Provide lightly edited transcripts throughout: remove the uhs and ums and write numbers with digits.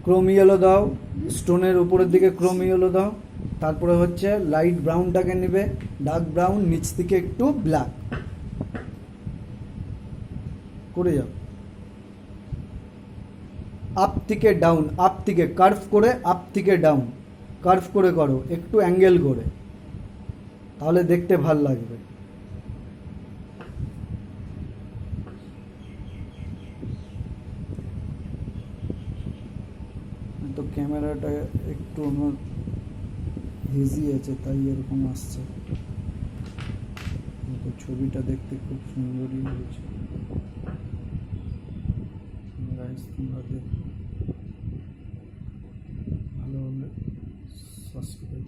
Chrome yellow দাও, স্টোনের উপরের দিকে ক্রোম ইয়েলো দাও, তারপরে হচ্ছে লাইট ব্রাউনটাকে নেবে, ডার্ক ব্রাউন, নিচ থেকে একটু ব্ল্যাক করে যাও, আপ থেকে ডাউন, আপ থেকে কার্ভ করে, আপ থেকে ডাউন কার্ভ করে করো, একটু অ্যাঙ্গেল করে, তাহলে দেখতে ভাল লাগবে। তো ক্যামেরাটা একটু আমার হেজি আছে, তাই এরকম আসছে। তো ছবিটা দেখতে খুব সুন্দরই হয়েছে। তোমরা দেখো, ভালো হলে সাবস্ক্রাইব,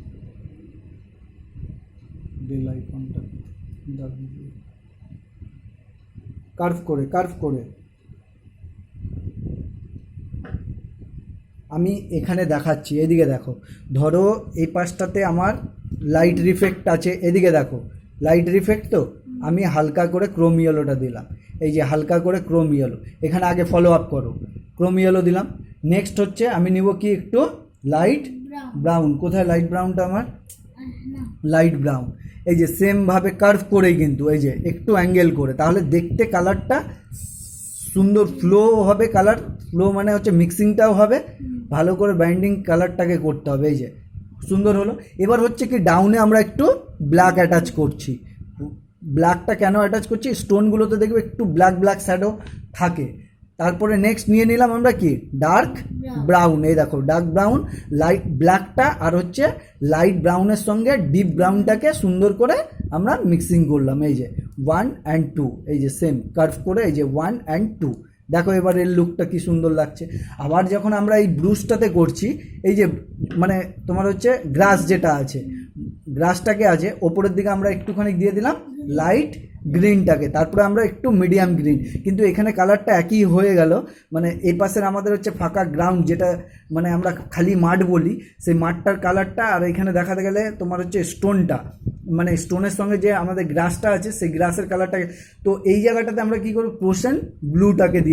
বেল আইকনটা দাবিয়ে, কার্ভ করে কার্ভ করে। আমি এখানে দেখাচ্ছি, এদিকে দেখো, ধরো এই পাশটাতে আমার লাইট রিফ্লেক্ট আছে, এদিকে দেখো লাইট রিফ্লেক্ট, তো আমি হালকা করে ক্রোম ইয়েলোটা দিলাম, এই যে হালকা করে ক্রোম ইয়েলো, এখানে আগে ফলো আপ করো, ক্রোম ইয়েলো দিলাম। নেক্সট হচ্ছে আমি নিব কি একটু লাইট ব্রাউন, কোথায় লাইট ব্রাউনটা আমার, লাইট ব্রাউন, এই যে সেমভাবে কার্ভ করেই কিন্তু এই যে একটু অ্যাঙ্গেল করে, তাহলে দেখতে কালারটা সুন্দর ফ্লো হবে, কালার ফ্লো মানে হচ্ছে মিক্সিংটাও হবে, ভালো করে বাইন্ডিং কালারটাকে করতে হবে, এই যে সুন্দর হলো। এবার হচ্ছে কি ডাউনে আমরা একটু ব্ল্যাক অ্যাটাচ করছি। ব্ল্যাকটা কেন অ্যাটাচ করছি, স্টোনগুলোতে দেখবে একটু ব্ল্যাক ব্ল্যাক শ্যাডো থাকে। তারপরে নেক্সট নিয়ে নিলাম আমরা কি ডার্ক ব্রাউন, এই দেখো ডার্ক ব্রাউন, লাইট ব্ল্যাকটা আর হচ্ছে লাইট ব্রাউনের সঙ্গে ডিপ ব্রাউনটাকে সুন্দর করে আমরা মিক্সিং করলাম, এই যে 1 and 2, এই যে সেম কার্ভ করে, এই যে 1 and 2, দেখো এবার এর লুকটা কি সুন্দর লাগছে। আবার যখন আমরা এই ব্রুশটাতে করছি, এই যে মানে তোমার হচ্ছে গ্রাস যেটা আছে, গ্রাসটাকে আছে ওপরের দিকে আমরা একটুখানি দিয়ে দিলাম লাইট গ্রিনটাকে, তারপরে আমরা একটু মিডিয়াম গ্রিন, কিন্তু এখানে কালারটা একই হয়ে গেল। মানে এই পাশের আমাদের হচ্ছে ফাঁকা গ্রাউন্ড, যেটা মানে আমরা খালি মাঠ বলি, সেই মাঠটার কালারটা, আর এখানে দেখাতে গেলে তোমার হচ্ছে স্টোনটা, মানে স্টোনের সঙ্গে যে আমাদের গ্রাসটা আছে সেই গ্রাসের কালারটাকে, তো এই জায়গাটাতে আমরা কী করব, পোর্শন ব্লুটাকে দিয়ে